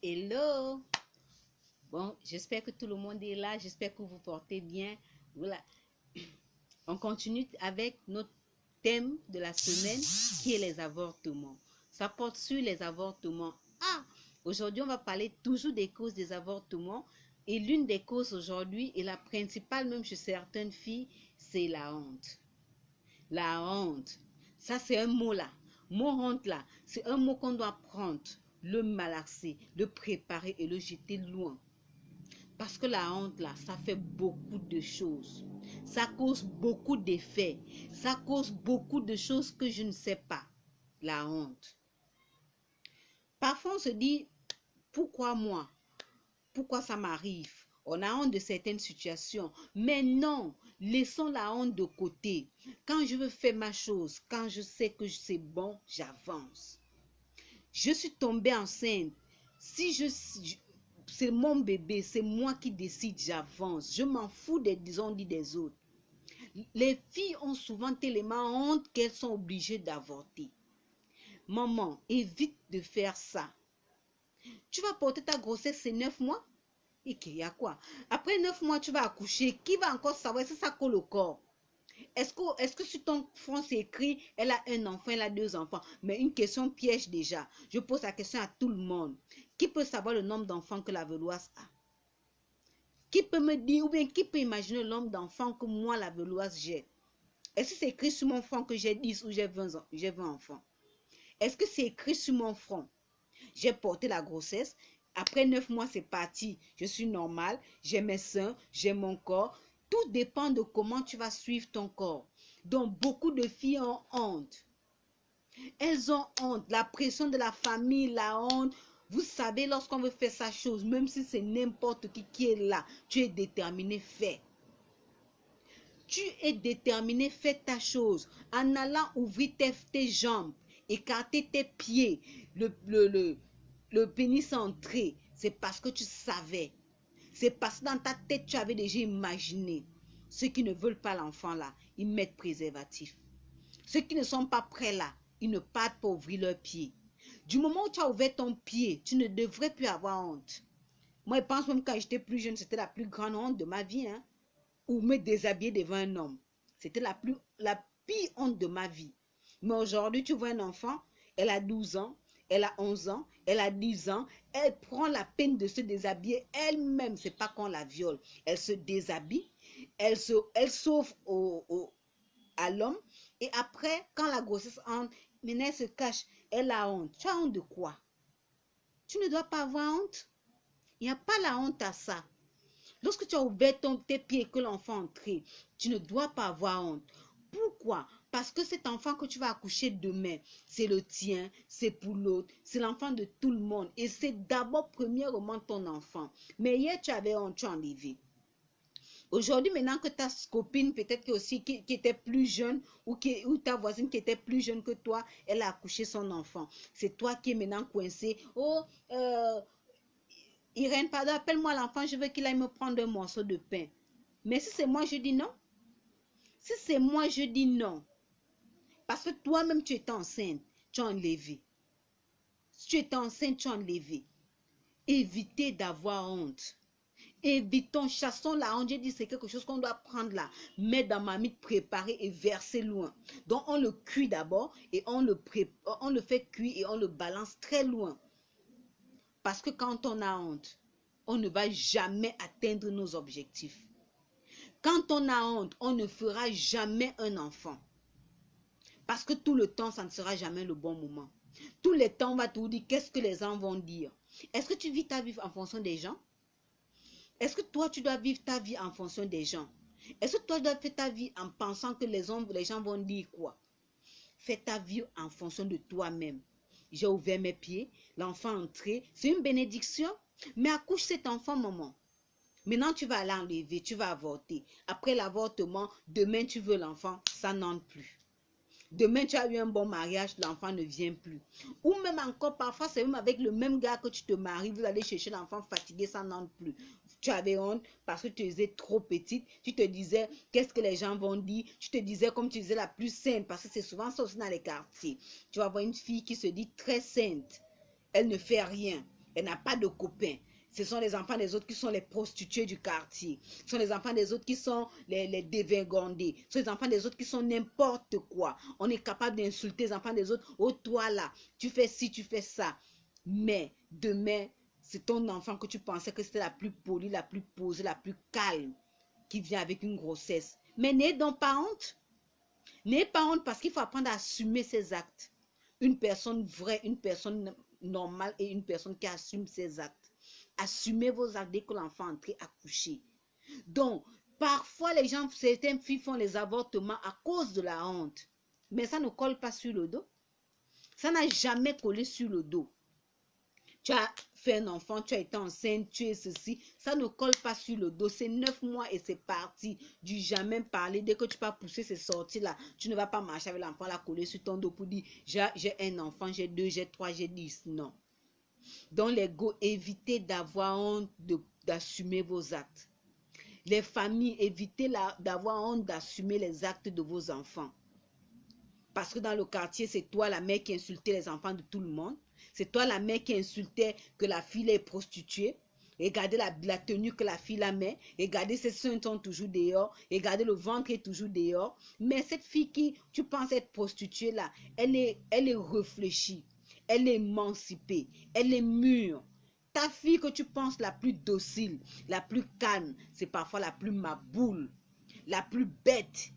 Hello! Bon, j'espère que tout le monde est là. J'espère que vous portez bien. Voilà. On continue avec notre thème de la semaine qui est les avortements. Ça porte sur les avortements. Aujourd'hui, on va parler toujours des causes des avortements. Et l'une des causes aujourd'hui, et la principale même chez certaines filles, c'est la honte. La honte. Ça, c'est un mot là. Mot honte là, c'est un mot qu'on doit prendre, le malaxer, le préparer et le jeter loin. Parce que la honte là, ça fait beaucoup de choses. Ça cause beaucoup d'effets. Ça cause beaucoup de choses que je ne sais pas. La honte. Parfois on se dit, pourquoi moi? Pourquoi ça m'arrive? On a honte de certaines situations. Mais non, laissons la honte de côté. Quand je veux faire ma chose, quand je sais que c'est bon, j'avance. Je suis tombée enceinte. C'est mon bébé, c'est moi qui décide, j'avance. Je m'en fous des dits des autres. Les filles ont souvent tellement honte qu'elles sont obligées d'avorter. Maman, évite de faire ça. Tu vas porter ta grossesse, c'est 9 mois? Et qu'il y a quoi? Après 9 mois, tu vas accoucher. Qui va encore savoir si ça colle au corps? Est-ce que sur ton front c'est écrit, elle a un enfant, elle a 2 enfants? Mais une question piège déjà. Je pose la question à tout le monde. Qui peut savoir le nombre d'enfants que la Veloise a? Qui peut me dire, ou bien qui peut imaginer le nombre d'enfants que moi, la Veloise, j'ai? Est-ce que c'est écrit sur mon front que j'ai 10 ou j'ai 20 enfants? Est-ce que c'est écrit sur mon front? J'ai porté la grossesse. Après 9 mois, c'est parti. Je suis normale. J'ai mes seins, j'ai mon corps. Tout dépend de comment tu vas suivre ton corps. Donc, beaucoup de filles ont honte. Elles ont honte. La pression de la famille, la honte. Vous savez, lorsqu'on veut faire sa chose, même si c'est n'importe qui est là, tu es déterminé, fais. Tu es déterminé, fais ta chose. En allant ouvrir tes jambes, écarter tes pieds, le pénis entré, c'est parce que tu savais. C'est parce que dans ta tête, tu avais déjà imaginé. Ceux qui ne veulent pas l'enfant là, ils mettent préservatif. Ceux qui ne sont pas prêts là, ils ne partent pas ouvrir leurs pieds. Du moment où tu as ouvert ton pied, tu ne devrais plus avoir honte. Moi, je pense même quand j'étais plus jeune, c'était la plus grande honte de ma vie. Ou me déshabiller devant un homme. C'était la pire honte de ma vie. Mais aujourd'hui, tu vois un enfant, elle a 12 ans, elle a 11 ans, elle a 10 ans, elle prend la peine de se déshabiller elle-même. C'est pas qu'on la viole. Elle se déshabille, elle s'offre à l'homme. Et après, quand la grossesse entre, maintenant elle se cache, elle a honte. Tu as honte de quoi? Tu ne dois pas avoir honte. Il n'y a pas la honte à ça. Lorsque tu as ouvert tes pieds et que l'enfant est entré, tu ne dois pas avoir honte. Pourquoi? Parce que cet enfant que tu vas accoucher demain, c'est le tien, c'est pour l'autre, c'est l'enfant de tout le monde. Et c'est d'abord premièrement ton enfant. Mais hier, tu avais honte, tu as enlevé. Aujourd'hui, maintenant que ta copine, peut-être qui était plus jeune, ou ta voisine qui était plus jeune que toi, elle a accouché son enfant. C'est toi qui es maintenant coincé. Oh, Irène, pardon, appelle-moi l'enfant, je veux qu'il aille me prendre un morceau de pain. Mais si c'est moi, je dis non. Si c'est moi, je dis non. Parce que toi-même, tu étais enceinte, tu as enlevé. Si tu étais enceinte, tu as enlevé. Évitez d'avoir honte. Évitons, chassons la honte. J'ai dit, c'est quelque chose qu'on doit prendre là, mettre dans ma marmite, préparer et verser loin. Donc, on le cuit d'abord et on le fait cuire et on le balance très loin. Parce que quand on a honte, on ne va jamais atteindre nos objectifs. Quand on a honte, on ne fera jamais un enfant. Parce que tout le temps, ça ne sera jamais le bon moment. Tout le temps, on va te dire qu'est-ce que les gens vont dire. Est-ce que tu vis ta vie en fonction des gens? Est-ce que toi, tu dois vivre ta vie en fonction des gens? Est-ce que toi, tu dois faire ta vie en pensant que les gens vont dire quoi? Fais ta vie en fonction de toi-même. J'ai ouvert mes pieds, l'enfant est entré. C'est une bénédiction. Mais accouche cet enfant, maman. Maintenant, tu vas l'enlever, tu vas avorter. Après l'avortement, demain, tu veux l'enfant, ça n'entre plus. Demain, tu as eu un bon mariage, l'enfant ne vient plus. Ou même encore, parfois, c'est même avec le même gars que tu te maries, vous allez chercher l'enfant fatigué, ça n'entre plus. Tu avais honte parce que tu étais trop petite. Tu te disais, qu'est-ce que les gens vont dire? Tu te disais comme tu disais la plus sainte, parce que c'est souvent ça aussi dans les quartiers. Tu vas voir une fille qui se dit très sainte. Elle ne fait rien. Elle n'a pas de copains. Ce sont les enfants des autres qui sont les prostituées du quartier. Ce sont les enfants des autres qui sont les dévergondés. Ce sont les enfants des autres qui sont n'importe quoi. On est capable d'insulter les enfants des autres. Oh, toi là, tu fais ci, tu fais ça. Mais demain, c'est ton enfant que tu pensais que c'était la plus polie, la plus posée, la plus calme qui vient avec une grossesse. Mais n'ayez donc pas honte. N'ayez pas honte parce qu'il faut apprendre à assumer ses actes. Une personne vraie, une personne normale et une personne qui assume ses actes. Assumez vos actes dès que l'enfant est entré à coucher. Donc, parfois les gens, certaines filles font les avortements à cause de la honte. Mais ça ne colle pas sur le dos. Ça n'a jamais collé sur le dos. Tu as fait un enfant, tu as été enceinte, tu es ceci. Ça ne colle pas sur le dos. C'est 9 mois et c'est parti. Du jamais parler. Dès que tu vas pousser ces sorties-là, tu ne vas pas marcher avec l'enfant, la coller sur ton dos pour dire j'ai un enfant, j'ai 2, j'ai 3, j'ai 10. Non. Donc, l'ego, évitez d'avoir honte d'assumer vos actes. Les familles, évitez d'avoir honte d'assumer les actes de vos enfants. Parce que dans le quartier, c'est toi la mère qui insultait les enfants de tout le monde. C'est toi la mère qui insultait que la fille est prostituée. Regardez la tenue que la fille la met. Regardez ses seins sont toujours dehors. Regardez le ventre est toujours dehors. Mais cette fille qui, tu penses être prostituée là, elle est réfléchie. Elle est émancipée. Elle est mûre. Ta fille que tu penses la plus docile, la plus calme, c'est parfois la plus maboule, la plus bête.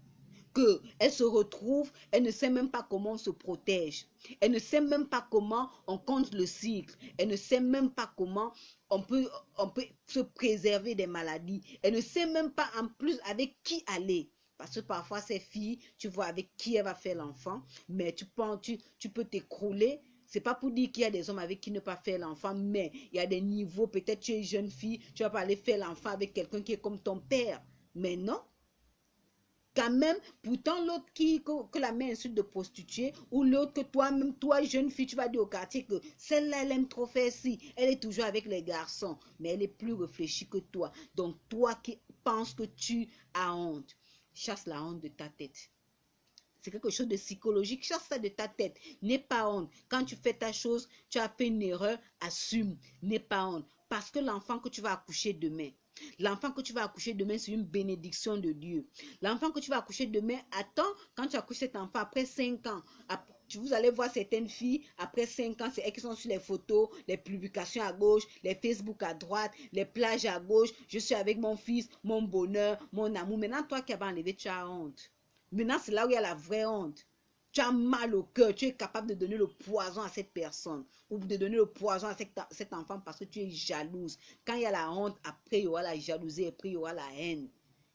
Elle se retrouve, elle ne sait même pas comment on se protège. Elle ne sait même pas comment on compte le cycle. Elle ne sait même pas comment on peut se préserver des maladies. Elle ne sait même pas en plus avec qui aller. Parce que parfois ces filles, tu vois avec qui elle va faire l'enfant, mais tu peux t'écrouler. C'est pas pour dire qu'il y a des hommes avec qui ne pas faire l'enfant, mais il y a des niveaux. Peut-être tu es jeune fille, tu vas pas aller faire l'enfant avec quelqu'un qui est comme ton père. Mais non. Quand même, pourtant l'autre que la mère insulte de prostituée, ou l'autre que toi-même, toi jeune fille, tu vas dire au quartier que celle-là, elle aime trop faire ci, elle est toujours avec les garçons, mais elle est plus réfléchie que toi. Donc toi qui penses que tu as honte, chasse la honte de ta tête. C'est quelque chose de psychologique, chasse ça de ta tête. N'aie pas honte. Quand tu fais ta chose, tu as fait une erreur, assume. N'aie pas honte. Parce que l'enfant que tu vas accoucher demain, l'enfant que tu vas accoucher demain, c'est une bénédiction de Dieu. L'enfant que tu vas accoucher demain, attends, quand tu accouches cet enfant, après 5 ans, vous allez voir certaines filles, après 5 ans, c'est elles qui sont sur les photos, les publications à gauche, les Facebook à droite, les plages à gauche. Je suis avec mon fils, mon bonheur, mon amour. Maintenant, toi qui avais enlevé, tu as honte. Maintenant, c'est là où il y a la vraie honte. Tu as mal au cœur, tu es capable de donner le poison à cette personne ou de donner le poison à cet enfant parce que tu es jalouse. Quand il y a la honte, après il y aura la jalousie et après il y aura la haine.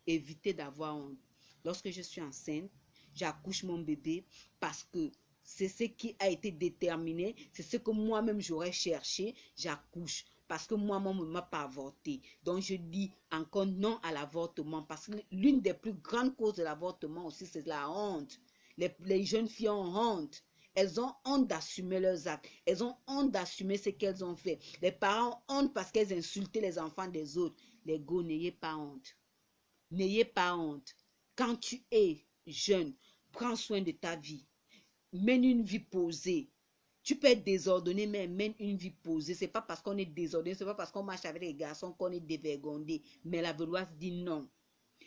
Évitez d'avoir honte. Lorsque je suis enceinte, j'accouche mon bébé parce que c'est ce qui a été déterminé, c'est ce que moi-même j'aurais cherché, j'accouche. Parce que moi-même, on ne m'a pas avorté. Donc, je dis encore non à l'avortement. Parce que l'une des plus grandes causes de l'avortement aussi, c'est la honte. Les jeunes filles ont honte. Elles ont honte d'assumer leurs actes. Elles ont honte d'assumer ce qu'elles ont fait. Les parents ont honte parce qu'elles insultaient les enfants des autres. Les gars, n'ayez pas honte. N'ayez pas honte. Quand tu es jeune, prends soin de ta vie. Mène une vie posée. Tu peux être désordonné, mais mène une vie posée. C'est pas parce qu'on est désordonné, c'est pas parce qu'on marche avec les garçons qu'on est dévergondé. Mais la Veloise dit non.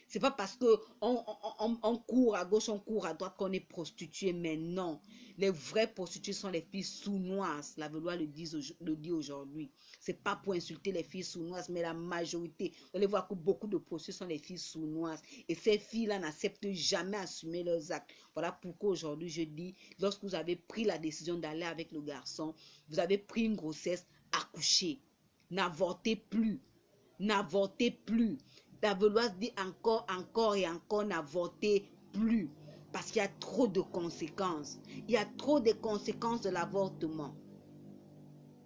C'est pas parce que on court à gauche, on court à droite qu'on est prostitué, mais non. Les vraies prostituées sont les filles sournoises. La Veloise le dit aujourd'hui. C'est pas pour insulter les filles sournoises, mais la majorité. Vous allez voir que beaucoup de prostituées sont les filles sournoises. Et ces filles-là n'acceptent jamais assumer leurs actes. Voilà pourquoi aujourd'hui je dis, lorsque vous avez pris la décision d'aller avec le garçon, vous avez pris une grossesse, accouchez. N'avortez plus. N'avortez plus. La Veloise dit encore et encore, n'avortez plus. Parce qu'il y a trop de conséquences. Il y a trop de conséquences de l'avortement.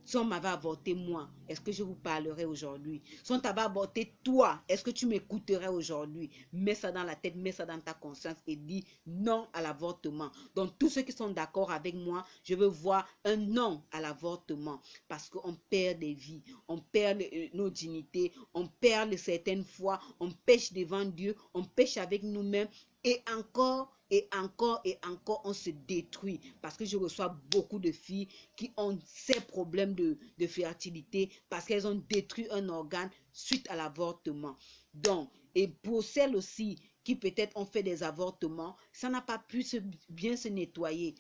Si on m'avait avorté moi, est-ce que je vous parlerais aujourd'hui? Si on t'avait avorté toi, est-ce que tu m'écouterais aujourd'hui? Mets ça dans la tête, mets ça dans ta conscience et dis non à l'avortement. Donc tous ceux qui sont d'accord avec moi, je veux voir un non à l'avortement. Parce qu'on perd des vies, on perd nos dignités, on perd certaines fois, on pêche devant Dieu, on pêche avec nous-mêmes. Et encore, et encore, on se détruit. Parce que je reçois beaucoup de filles qui ont ces problèmes de fertilité parce qu'elles ont détruit un organe suite à l'avortement. Donc, et pour celles aussi qui peut-être ont fait des avortements, ça n'a pas pu bien se nettoyer.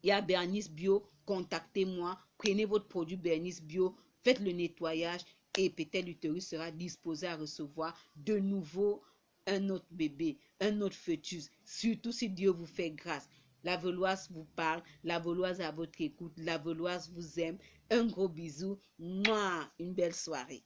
Il y a Bernice Bio, contactez-moi, prenez votre produit Bernice Bio, faites le nettoyage et peut-être l'utérus sera disposé à recevoir de nouveau un autre bébé, un autre fœtus, surtout si Dieu vous fait grâce. La Veloise vous parle, la Veloise est à votre écoute, la Veloise vous aime. Un gros bisou, mouah, une belle soirée.